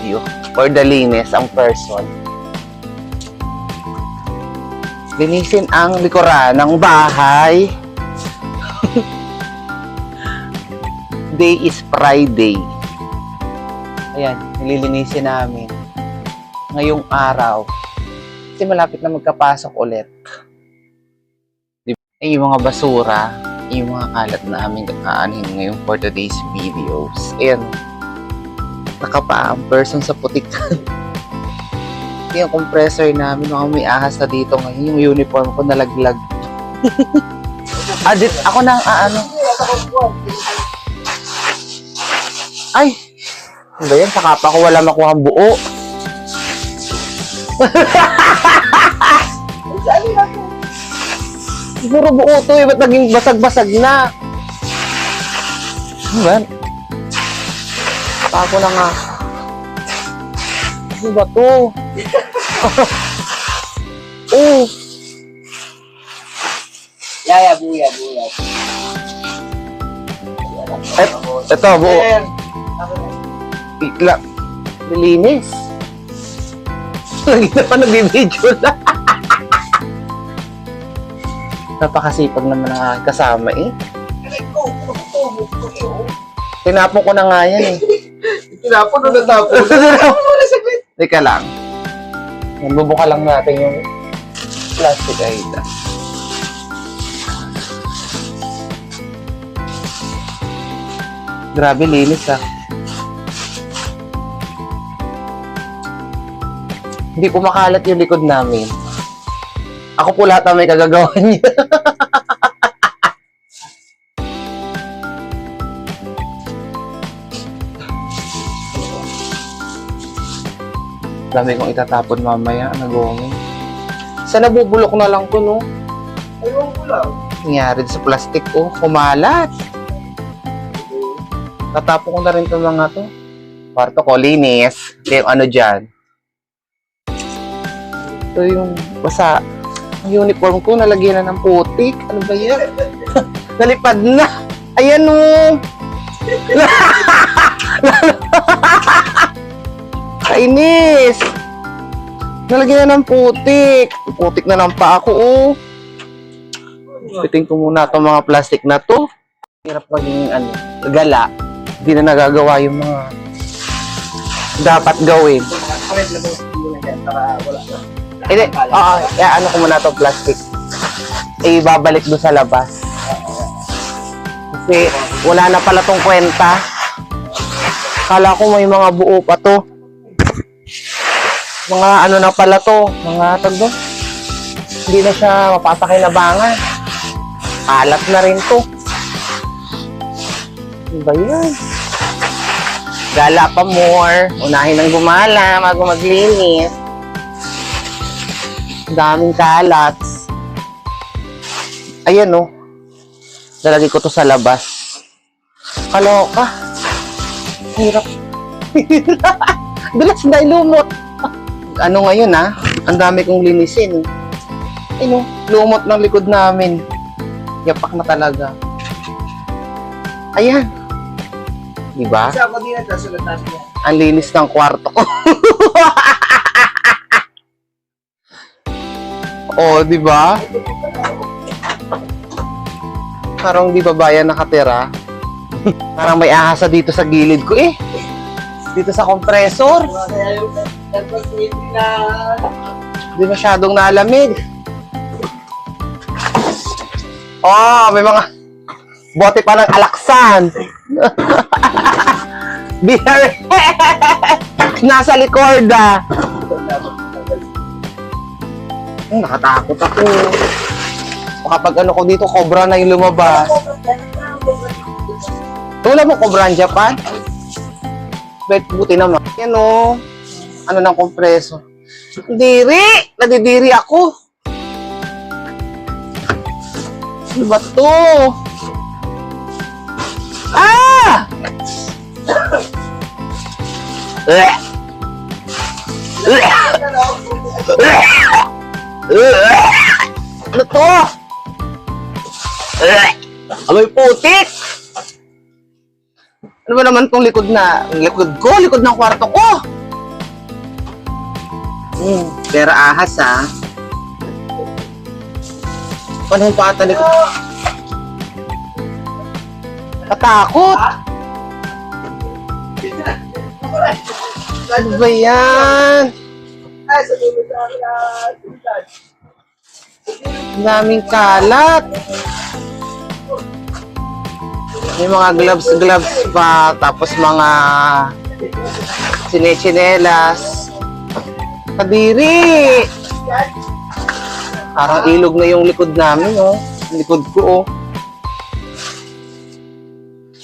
video or the linis ang person. Linisin ang likuran ng bahay. Day is Friday. Ayan, nililinisin namin ngayong araw. Kasi malapit na magkapasok ulit. Yung mga basura, yung mga kalat na aming aanin ngayon for today's videos. Ayan, nakapa ang person sa putikan. Yung compressor namin, mga may ahas na dito ngayon. Yung uniform ko nalaglag. Adit, ako nang aano. Ay! Ano ba yan? Sa kapa ko wala makuha ang buo. Siguro buo to eh. Ba't naging basag-basag na? Ano ba yan? Ako na nga. Ano ba to? Oh! Yaya, buya. Ito, buo. Bigla. Nilinis. Lagi na pa nagbibideo na. Napakasipag naman ang aking kasama eh. Tinapon ko na nga yan eh. Tinapon o natapon? Teka lang. Bubuka lang natin yung plastic ay ito. Grabe, linis ah. Hindi po makalat yung likod namin. Ako po lahat ang may kagagawa niya. Dami kong itatapon mamaya, nagawin. Sana bubulok na lang ko, no? Ayun ko lang. Nangyari sa plastic ko, kumalat. Tatapon ko na rin itong mga to. Kwarto ko, linis. Ito yung ano dyan. Ito yung basa. Ang uniform ko, nalagyan na ng putik. Ano ba yan? Nalipad na. Ayan, no. Kainis. Nalagyan na ng putik. Putik na ng paa ko, oh. Piting ko muna itong mga plastic na to. Hirap maging, gala. Hindi na nagagawa yung mga dapat gawin. Hindi, ano ko muna itong plastic. Ibabalik doon sa labas. Kasi wala na pala tong kwenta. Kala ko may mga buo pa to. Mga ano na pala to. Mga tagdo. Hindi na siya mapapakinabangan. Alat na rin to. Ano ba yan? Gala pa more. Unahin ng gumala bago maglinis. Daming kalat. Ayan, oh. Nalagay ko to sa labas. Kaloka. Hirap. Bilas na ilumot. Ano ngayon, ha? Ang dami kong linisin. Ano? Lumot ng likod namin. Yapak na talaga. Ayan. Diba? Isa ako din na sulatan niya. Ang linis ng kwarto ko. Oh, di ba? Parang di ba bayan nakatira? Parang may ahasa dito sa gilid ko eh. Dito sa compressor. Kaya yung na... Di masyadong nalamig. Oh, may mga bote pa ng alaksan. Beer. Nasa likorda. Nakatakot ako. Kapag ano ko dito, cobra na yung lumabas. Wala mo cobra ang Japan? Bet, buti naman. Yan o. Ano ng kompreso? Diri! Nadidiri ako. Ano ba to? Ah! Ano to? Amoy putik! Ano ba naman tong likod na? Likod ko? Likod ng kwarto ko? Pero ahas, ha? Paano yung pata ko? Katakot! Ano ba yan? Ay, sa dulo sa akin na sultan. Ang daming kalat. May mga gloves pa, tapos mga chinelas. Kadiri! Parang ilog na yung likod namin, oh. Yung likod ko, oh.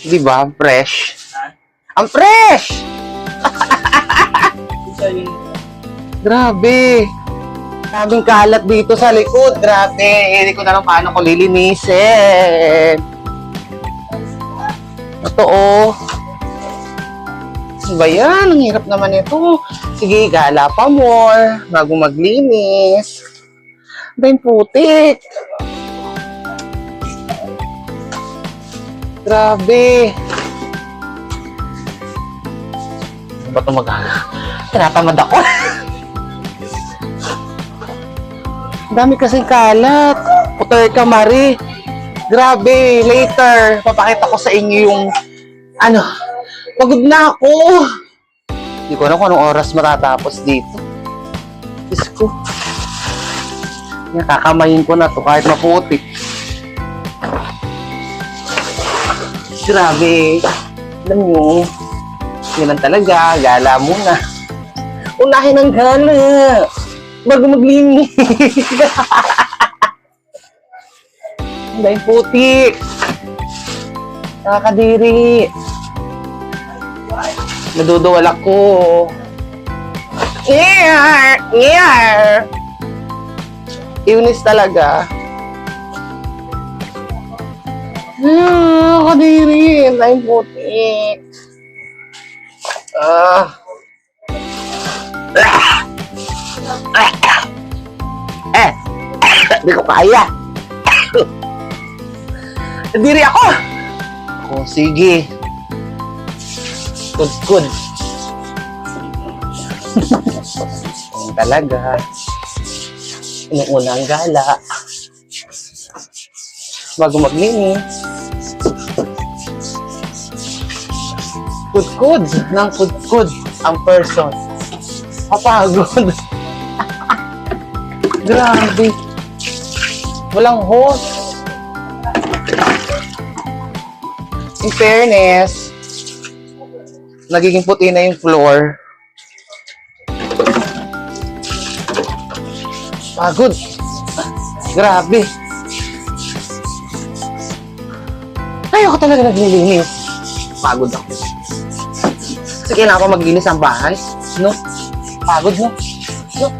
Di ba? Fresh. Ang fresh! Isa yung Grabe! Kaming kalat dito sa likod. Grabe! Hindi ko na lang paano ko lilinisin. Totoo. Ano ba yan? Ang hirap naman ito. Sige, gala pa more bago maglinis. Ba yung putik? Grabe! Ano ba ito mag-ala? Tinatamad ako. Ang dami kasing kalat. Puter ka, Mari. Grabe, later, papakita ko sa inyo yung, pagod na ako. Hindi ko alam kung anong oras matatapos dito. Diyos ko. Kakamayin ko na to kahit maputik. Grabe. Alam nyo, yun lang talaga, gala muna. Unahin ang gala bago maglinis. Dahil putik. Nakakadiri. Naduduwal ako. Ngiyar! Iunis talaga. Nakakadiri. Dahil putik. Hindi ko kaya. Nadiri ako! Oh, sige. Good. Yan talaga. Inuuna ang gala. Bago maglinis. Good. Nang good. Ang person. Kapagod. Grabe. Walang host. In fairness, nagiging puti na yung floor. Pagod. Grabe. Ayoko talaga naglilinis. Pagod ako. Kasi kailangan ko maglinis ang bahay. No? Pagod, no? No?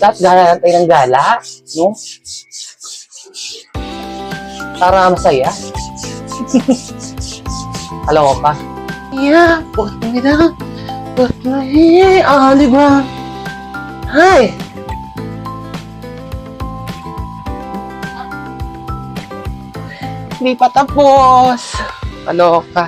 Tapos gala tayo ng gala. No? Para masaya. Halo ka? Yeah, put me down. Put me on the ground. Hi! Hindi pa tapos. Halo ka?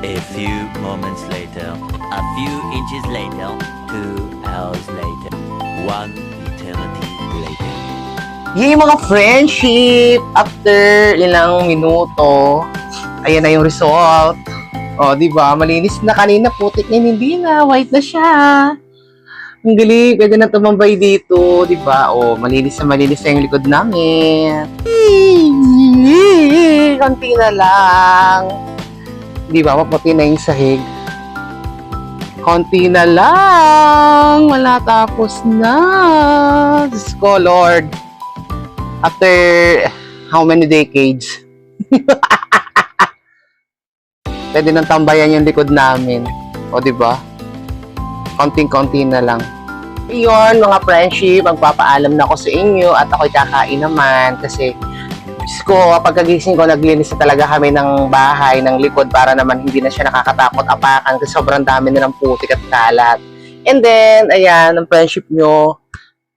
A few moments later, a few inches later, 2 hours later, 1 eternity later. Yay mga friendship! After ilang minuto, ayan na yung result. O, di ba? Malinis na kanina, putik na hindi na, white na siya. Ang galing, pwede na tumambay dito, di ba? O, malinis na yung likod namin. Konti na lang. Di ba? Maputi na yung sahig. Konti na lang. Wala tapos na. Diyos ko, Lord. After how many decades? Pwede nang tambayan yung likod namin. O, di ba? Konting-konti na lang. Yun, mga friendship, magpapaalam na ako sa inyo at ako'y kakain naman kasi Diyos ko, kapag kagising ko, naglinis na talaga kami ng bahay, ng likod para naman hindi na siya nakakatakot apakan kasi sobrang dami nilang putik at kalat. And then, ayan, ang friendship nyo,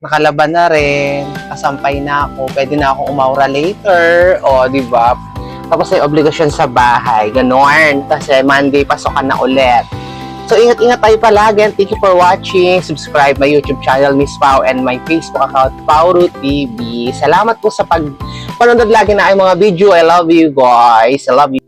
nakalaban na rin, kasampay na ako, pwede na akong umaura later, o, di ba? Tapos ay obligasyon sa bahay. Ganon. Kasi Monday, pasokan na ulit. So, ingat-ingat tayo palagi. And thank you for watching. Subscribe my YouTube channel, Miss Pao, and my Facebook account, Pauru TV. Salamat po sa panonood lagi na ay mga video. I love you guys. I love you.